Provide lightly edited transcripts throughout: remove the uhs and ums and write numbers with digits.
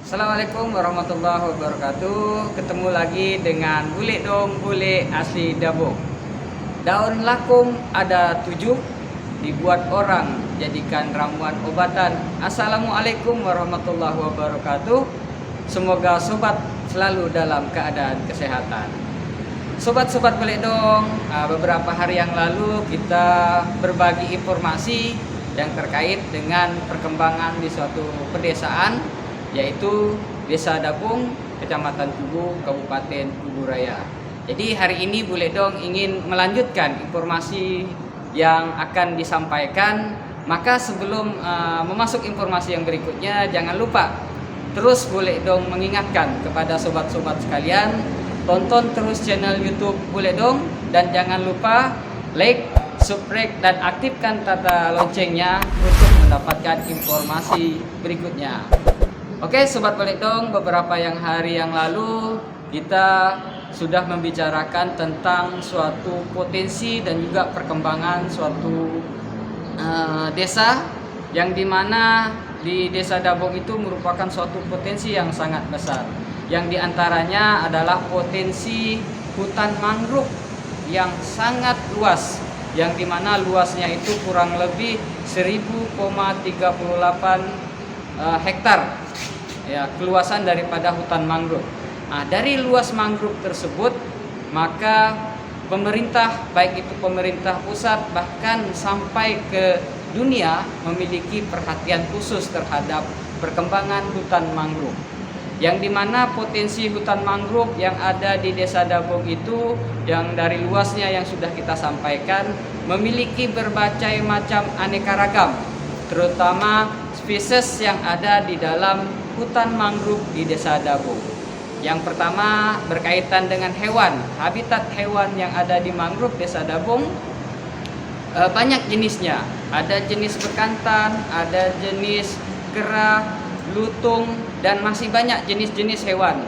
Assalamualaikum warahmatullahi wabarakatuh. Ketemu lagi dengan bule dong, bule asli Dabung. Daun lakum ada 7, dibuat orang jadikan ramuan obatan. Assalamualaikum warahmatullahi wabarakatuh. Semoga sobat selalu dalam keadaan kesehatan. Sobat-sobat bule dong, beberapa hari yang lalu kita berbagi informasi yang terkait dengan perkembangan di suatu pedesaan, yaitu Desa Dabung, Kecamatan Tugu, Kabupaten Kubu Raya. Jadi hari ini Bule Dong ingin melanjutkan informasi yang akan disampaikan. Maka sebelum memasuk informasi yang berikutnya, jangan lupa terus Bule Dong mengingatkan kepada sobat-sobat sekalian, tonton terus channel YouTube Bule Dong dan jangan lupa like, subscribe dan aktifkan tanda loncengnya untuk mendapatkan informasi berikutnya. Oke Sobat Bule Dong, beberapa hari yang lalu kita sudah membicarakan tentang suatu potensi dan juga perkembangan suatu desa, yang dimana di Desa Dabung itu merupakan suatu potensi yang sangat besar, yang diantaranya adalah potensi hutan mangrove yang sangat luas, yang dimana luasnya itu kurang lebih 1000,38 hektar ya, keluasan daripada hutan mangrove. Nah, dari luas mangrove tersebut, maka pemerintah, baik itu pemerintah pusat bahkan sampai ke dunia, memiliki perhatian khusus terhadap perkembangan hutan mangrove. Yang dimana potensi hutan mangrove yang ada di Desa Dabung itu, yang dari luasnya yang sudah kita sampaikan, memiliki berbagai macam aneka ragam, terutama spesies yang ada di dalam hutan mangrove di Desa Dabung. Yang pertama berkaitan dengan hewan, habitat hewan yang ada di mangrove Desa Dabung banyak jenisnya. Ada jenis bekantan, ada jenis kera, lutung, dan masih banyak jenis-jenis hewan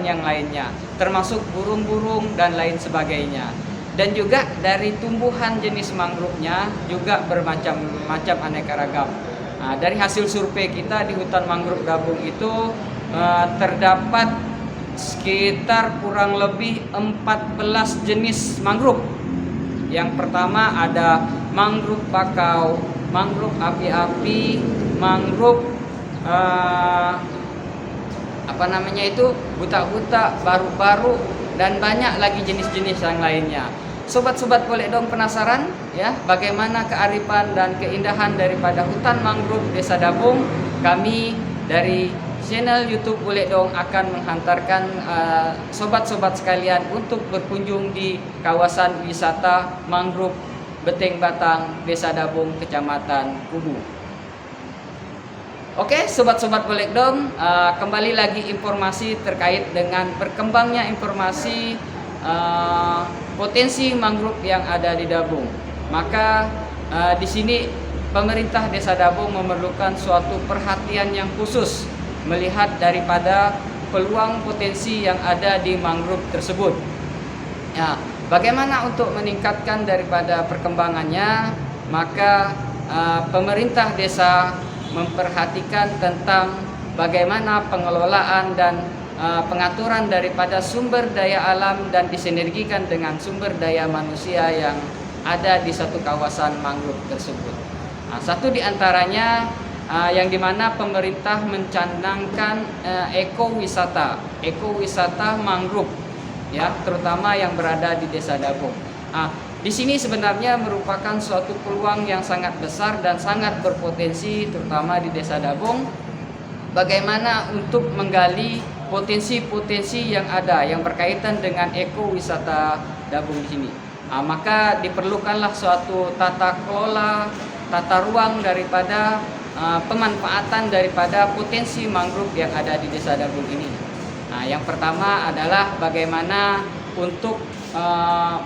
yang lainnya, termasuk burung-burung dan lain sebagainya. Dan juga dari tumbuhan jenis mangrove-nya juga bermacam-macam aneka ragam. Nah, dari hasil survei kita di hutan mangrove Dabung itu terdapat sekitar kurang lebih 14 jenis mangrove. Yang pertama ada mangrove bakau, mangrove api-api, mangrove buta-buta, baru-baru, dan banyak lagi jenis-jenis yang lainnya. Sobat-sobat Bule Dong penasaran ya bagaimana kearifan dan keindahan daripada hutan mangrove Desa Dabung? Kami dari channel YouTube Bule Dong akan menghantarkan sobat-sobat sekalian untuk berkunjung di kawasan wisata mangrove Beteng Batang, Desa Dabung, Kecamatan Kubu. Oke, sobat-sobat Bule Dong, kembali lagi informasi terkait dengan berkembangnya informasi potensi mangrove yang ada di Dabung. Maka di sini pemerintah Desa Dabung memerlukan suatu perhatian yang khusus melihat daripada peluang potensi yang ada di mangrove tersebut. Ya, bagaimana untuk meningkatkan daripada perkembangannya? Maka pemerintah desa memperhatikan tentang bagaimana pengelolaan dan pengaturan daripada sumber daya alam dan disinergikan dengan sumber daya manusia yang ada di satu kawasan mangrove tersebut. Nah, satu diantaranya yang dimana pemerintah mencanangkan ekowisata mangrove ya, terutama yang berada di Desa Dabung. Nah, di sini sebenarnya merupakan suatu peluang yang sangat besar dan sangat berpotensi, terutama di Desa Dabung, bagaimana untuk menggali potensi-potensi yang ada yang berkaitan dengan ekowisata Dabung di sini. Nah, maka diperlukanlah suatu tata kelola, tata ruang daripada pemanfaatan daripada potensi mangrove yang ada di Desa Dabung ini. Nah, yang pertama adalah bagaimana untuk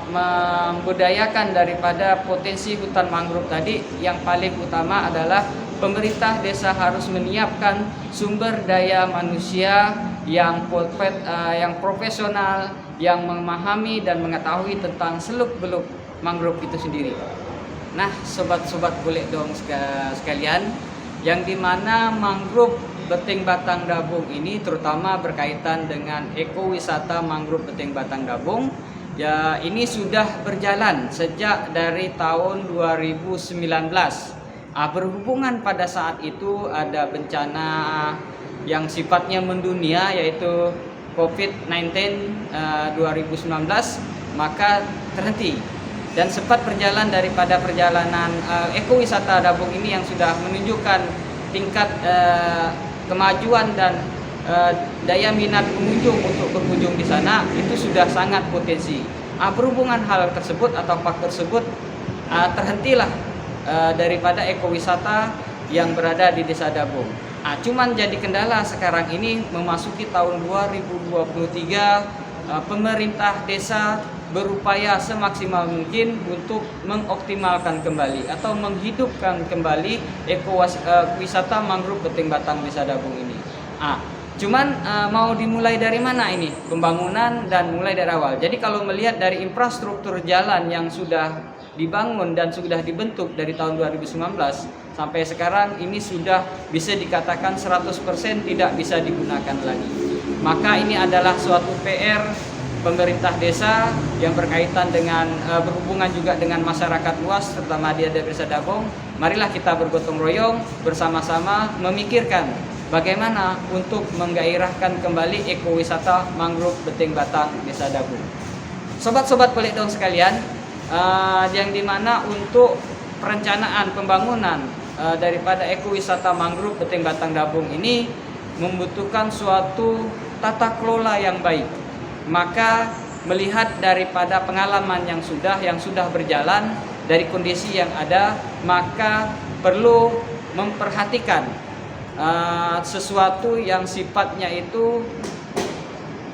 membudayakan daripada potensi hutan mangrove tadi. Yang paling utama adalah pemerintah desa harus menyiapkan sumber daya manusia yang profesional, yang memahami dan mengetahui tentang seluk-beluk mangrove itu sendiri. Nah, sobat-sobat Bule Dong sekalian, yang dimana mangrove Beting Batang Dabung ini terutama berkaitan dengan ekowisata mangrove Beting Batang Dabung. Ya, ini sudah berjalan sejak dari tahun 2019. Berhubungan pada saat itu ada bencana yang sifatnya mendunia, yaitu COVID-19 2019, maka terhenti dan sempat berjalan daripada perjalanan ekowisata Dabung ini yang sudah menunjukkan tingkat kemajuan dan daya minat pengunjung untuk berkunjung di sana itu sudah sangat potensi. Berhubungan hal tersebut atau faktor tersebut, terhentilah daripada ekowisata yang berada di Desa Dabung. Cuman jadi kendala sekarang ini memasuki tahun 2023, pemerintah desa berupaya semaksimal mungkin untuk mengoptimalkan kembali atau menghidupkan kembali ekowisata mangrove Beting Batang Desa Dabung ini. Cuman mau dimulai dari mana ini pembangunan dan mulai dari awal. Jadi kalau melihat dari infrastruktur jalan yang sudah dibangun dan sudah dibentuk dari tahun 2019 sampai sekarang ini sudah bisa dikatakan 100% tidak bisa digunakan lagi. Maka ini adalah suatu PR pemerintah desa yang berkaitan dengan berhubungan juga dengan masyarakat luas, terutama di Desa Dabung. Marilah kita bergotong royong bersama-sama memikirkan bagaimana untuk menggairahkan kembali ekowisata mangrove Beting Batang Desa Dabung. Sobat-sobat kulit dong sekalian, yang dimana untuk perencanaan pembangunan daripada ekowisata mangrove Beting Batang Dabung ini membutuhkan suatu tata kelola yang baik. Maka melihat daripada pengalaman yang sudah berjalan dari kondisi yang ada, maka perlu memperhatikan sesuatu yang sifatnya itu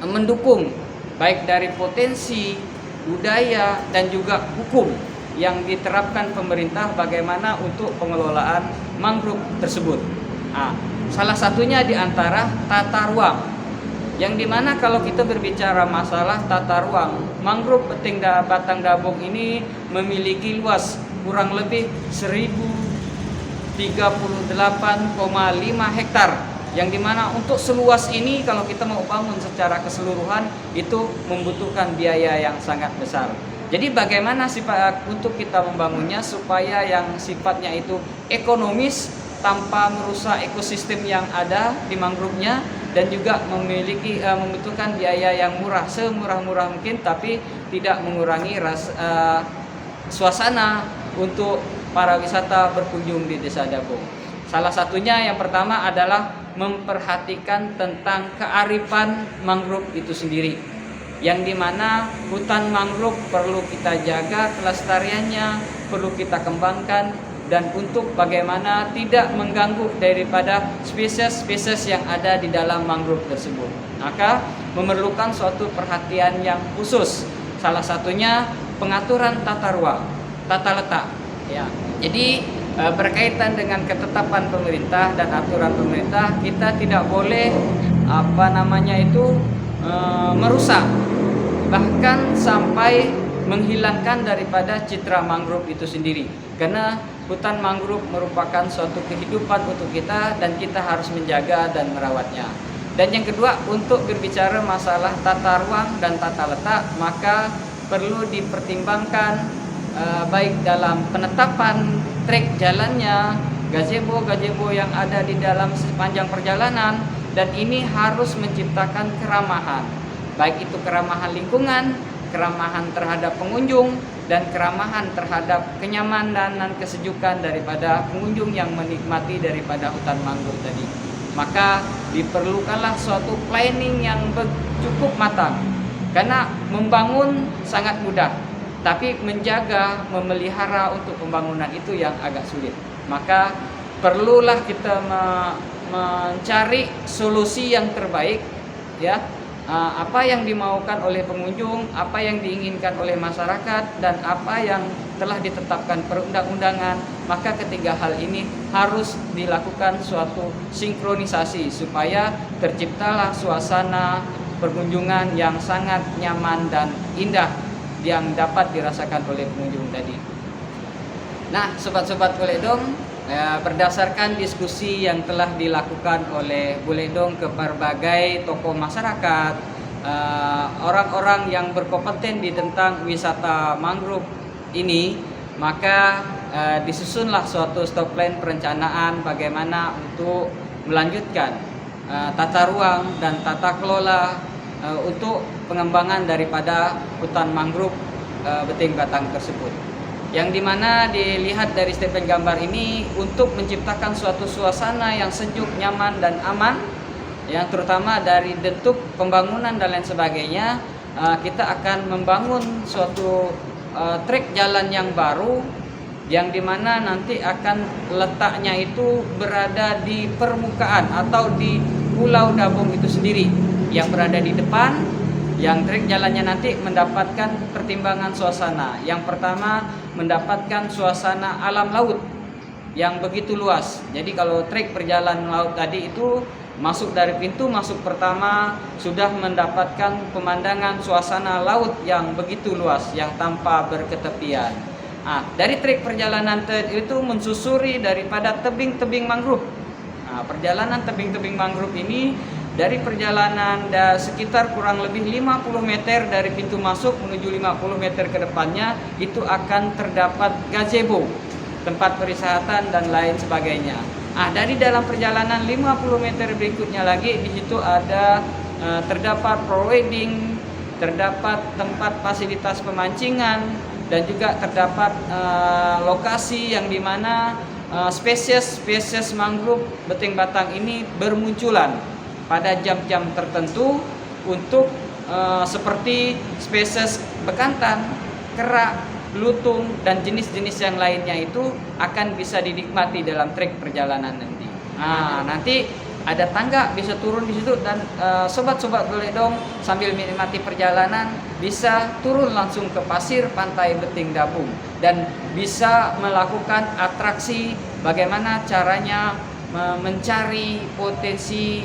mendukung baik dari potensi budaya dan juga hukum yang diterapkan pemerintah bagaimana untuk pengelolaan mangrove tersebut. Salah satunya di antara tata ruang, yang dimana kalau kita berbicara masalah tata ruang, mangrove Beting Batang Dabung ini memiliki luas kurang lebih 1038,5 hektar, yang dimana untuk seluas ini kalau kita mau bangun secara keseluruhan itu membutuhkan biaya yang sangat besar. Jadi bagaimana untuk kita membangunnya supaya yang sifatnya itu ekonomis tanpa merusak ekosistem yang ada di mangrove-nya, dan juga membutuhkan biaya yang murah, semurah-murah mungkin, tapi tidak mengurangi suasana untuk para wisata berkunjung di Desa Dabung. Salah satunya yang pertama adalah memperhatikan tentang kearifan mangrove itu sendiri, yang dimana hutan mangrove perlu kita jaga kelestariannya, perlu kita kembangkan, dan untuk bagaimana tidak mengganggu daripada spesies-spesies yang ada di dalam mangrove tersebut. Maka memerlukan suatu perhatian yang khusus. Salah satunya pengaturan tata ruang, tata letak. Ya. Jadi berkaitan dengan ketetapan pemerintah dan aturan pemerintah, kita tidak boleh merusak, bahkan sampai menghilangkan daripada citra mangrove itu sendiri. Karena hutan mangrove merupakan suatu kehidupan untuk kita dan kita harus menjaga dan merawatnya. Dan yang kedua, untuk berbicara masalah tata ruang dan tata letak, maka perlu dipertimbangkan baik dalam penetapan trek jalannya, gazebo yang ada di dalam sepanjang perjalanan, dan ini harus menciptakan keramahan, baik itu keramahan lingkungan, keramahan terhadap pengunjung, dan keramahan terhadap kenyamanan dan kesejukan daripada pengunjung yang menikmati daripada hutan mangrove tadi. Maka diperlukanlah suatu planning yang cukup matang, karena membangun sangat mudah, tapi menjaga, memelihara untuk pembangunan itu yang agak sulit. Maka perlulah kita mencari solusi yang terbaik, ya. Apa yang dimaukan oleh pengunjung, apa yang diinginkan oleh masyarakat, dan apa yang telah ditetapkan perundang-undangan. Maka ketiga hal ini harus dilakukan suatu sinkronisasi supaya terciptalah suasana perkunjungan yang sangat nyaman dan indah yang dapat dirasakan oleh pengunjung tadi. Nah, sobat-sobat koledong, berdasarkan diskusi yang telah dilakukan oleh Bule Dong ke berbagai tokoh masyarakat, orang-orang yang berkompeten di tentang wisata mangrove ini, maka disusunlah suatu stop plan perencanaan bagaimana untuk melanjutkan tata ruang dan tata kelola untuk pengembangan daripada hutan mangrove Beting Batang tersebut. Yang dimana dilihat dari step gambar ini untuk menciptakan suatu suasana yang sejuk, nyaman, dan aman, yang terutama dari bentuk pembangunan dan lain sebagainya. Kita akan membangun suatu trek jalan yang baru, yang dimana nanti akan letaknya itu berada di permukaan atau di Pulau Dabong itu sendiri, yang berada di depan. Yang trek jalannya nanti mendapatkan pertimbangan suasana. Yang pertama, mendapatkan suasana alam laut yang begitu luas. Jadi kalau trek perjalanan laut tadi itu masuk dari pintu masuk pertama sudah mendapatkan pemandangan suasana laut yang begitu luas, yang tanpa berketepian. Dari trek perjalanan itu mensusuri daripada tebing-tebing mangrove. Perjalanan tebing-tebing mangrove ini dari perjalanan sekitar kurang lebih 50 meter dari pintu masuk menuju 50 meter ke depannya itu akan terdapat gazebo, tempat perisehatan dan lain sebagainya. Dari dalam perjalanan 50 meter berikutnya lagi di situ ada terdapat pro-wedding, terdapat tempat fasilitas pemancingan, dan juga terdapat lokasi yang dimana spesies mangrove Beting Batang ini bermunculan pada jam-jam tertentu untuk seperti spesies bekantan, kerak, lutung, dan jenis-jenis yang lainnya itu akan bisa dinikmati dalam trek perjalanan nanti. Nanti ada tangga bisa turun di situ, dan sobat-sobat Bule Dong sambil menikmati perjalanan bisa turun langsung ke pasir pantai Beting Dabung dan bisa melakukan atraksi bagaimana caranya mencari potensi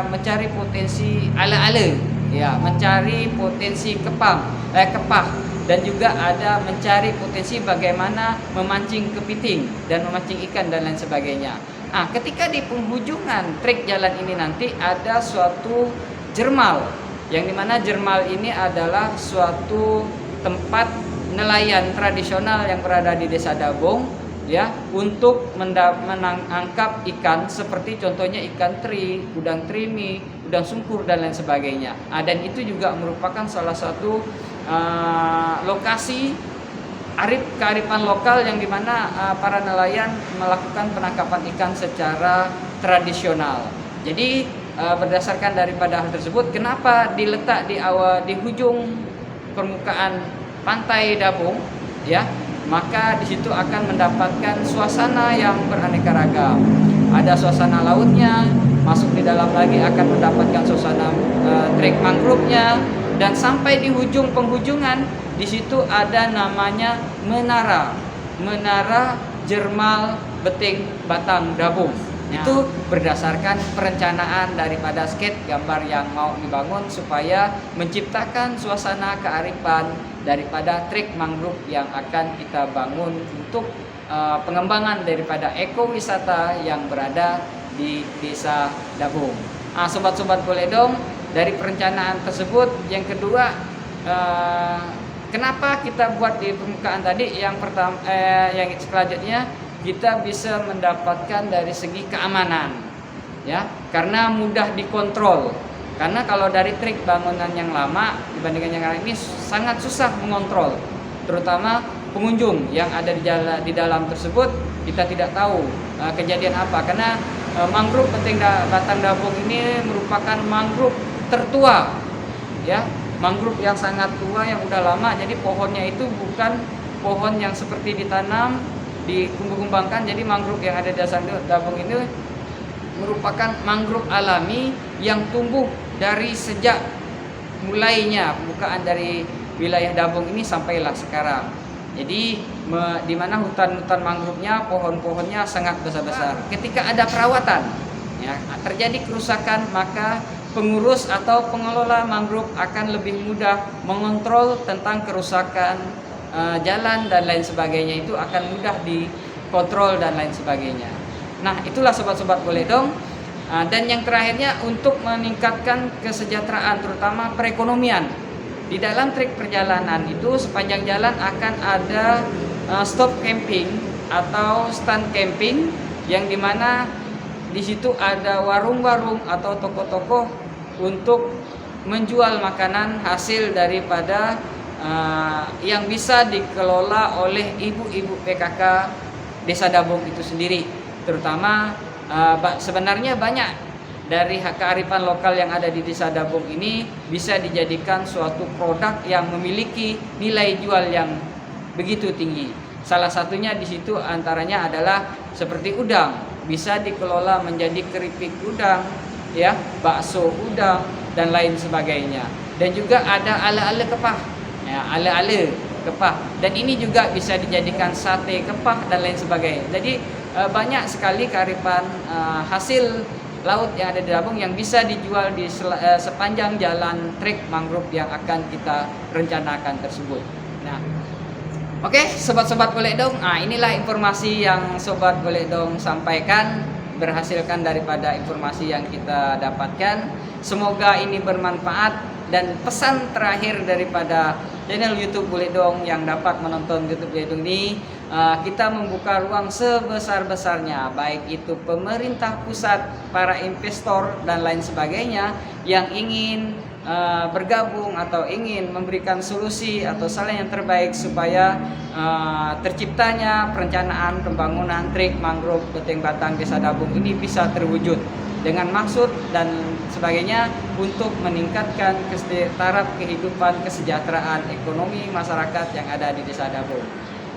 mencari potensi ala-ala, ya, mencari potensi kepah, dan juga ada mencari potensi bagaimana memancing kepiting dan memancing ikan dan lain sebagainya. Ketika di penghujungan trek jalan ini nanti ada suatu jermal, yang dimana jermal ini adalah suatu tempat nelayan tradisional yang berada di Desa Dabong, ya, untuk menangkap ikan seperti contohnya ikan teri, udang trimi, udang sungkur dan lain sebagainya. Dan itu juga merupakan salah satu lokasi kearifan lokal yang dimana para nelayan melakukan penangkapan ikan secara tradisional. Jadi berdasarkan daripada hal tersebut, kenapa diletak di ujung permukaan pantai Dabong, ya, maka di situ akan mendapatkan suasana yang beraneka ragam. Ada suasana lautnya, masuk di dalam lagi akan mendapatkan suasana trek mangrove-nya, dan sampai di ujung penghujungan di situ ada namanya menara Jermal Beting Batang Dabung. Itu berdasarkan perencanaan daripada sketch gambar yang mau dibangun supaya menciptakan suasana kearifan daripada trek mangrove yang akan kita bangun untuk pengembangan daripada ekowisata yang berada di Desa Dabung. Sobat-sobat Bule Dong, dari perencanaan tersebut yang kedua, kenapa kita buat di permukaan tadi? Yang pertama, yang selanjutnya kita bisa mendapatkan dari segi keamanan, ya, karena mudah dikontrol. Karena kalau dari trik bangunan yang lama dibandingkan yang lain ini sangat susah mengontrol, terutama pengunjung yang ada di dalam tersebut. Kita tidak tahu kejadian apa, karena mangrove Beting Batang Dabung ini merupakan mangrove tertua, ya, mangrove yang sangat tua yang udah lama. Jadi pohonnya itu bukan pohon yang seperti ditanam dikembangkan. Jadi mangrove yang ada di Desa Dabung ini merupakan mangrove alami yang tumbuh dari sejak mulainya pembukaan dari wilayah Dabung ini sampailah sekarang. Jadi di mana hutan-hutan mangrove-nya, pohon-pohonnya sangat besar-besar. Ketika ada perawatan, ya, terjadi kerusakan, maka pengurus atau pengelola mangrove akan lebih mudah mengontrol tentang kerusakan jalan dan lain sebagainya. Itu akan mudah kontrol dan lain sebagainya. Nah, itulah sobat-sobat boleh dong. Dan yang terakhirnya untuk meningkatkan kesejahteraan terutama perekonomian. Di dalam trek perjalanan itu sepanjang jalan akan ada stop camping atau stand camping yang dimana di situ ada warung-warung atau toko-toko untuk menjual makanan hasil daripada yang bisa dikelola oleh ibu-ibu PKK Desa Dabong itu sendiri. Terutama sebenarnya banyak dari kearifan lokal yang ada di Desa Dabong ini bisa dijadikan suatu produk yang memiliki nilai jual yang begitu tinggi. Salah satunya di situ antaranya adalah seperti udang, bisa dikelola menjadi keripik udang, ya, bakso udang dan lain sebagainya. Dan juga ada ale-ale kepah, ya, ale-ale kepah. Dan ini juga bisa dijadikan sate kepah dan lain sebagainya. Jadi banyak sekali kearifan hasil laut yang ada di Dabong yang bisa dijual di sepanjang jalan trek mangrove yang akan kita rencanakan tersebut. Nah, oke, sobat-sobat boleh dong. Nah, inilah informasi yang sobat boleh dong sampaikan, berhasilkan daripada informasi yang kita dapatkan. Semoga ini bermanfaat. Dan pesan terakhir daripada channel YouTube Boleh Dong yang dapat menonton YouTube Boleh Dong ini, kita membuka ruang sebesar-besarnya, baik itu pemerintah pusat, para investor dan lain sebagainya yang ingin bergabung atau ingin memberikan solusi atau saran yang terbaik supaya terciptanya perencanaan pembangunan trek mangrove Beteng Batang Desa Dabong ini bisa terwujud dengan maksud dan sebagainya untuk meningkatkan taraf kehidupan kesejahteraan ekonomi masyarakat yang ada di Desa Dabong.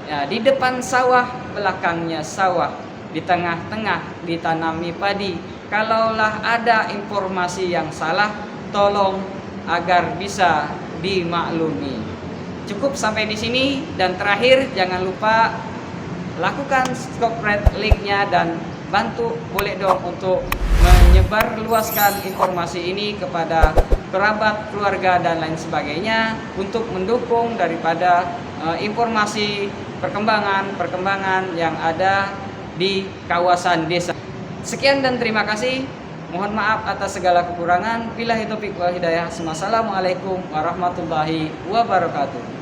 Ya, di depan sawah, belakangnya sawah, di tengah-tengah ditanami padi. Kalaulah ada informasi yang salah, tolong agar bisa dimaklumi. Cukup sampai di sini, dan terakhir jangan lupa lakukan subscribe, like-nya, dan bantu Boleh Dong untuk menyebar luaskan informasi ini kepada kerabat, keluarga dan lain sebagainya untuk mendukung daripada informasi perkembangan yang ada di kawasan desa. Sekian dan terima kasih. Mohon maaf atas segala kekurangan. Billahi taufiq wal hidayah. Wassalamualaikum warahmatullahi wabarakatuh.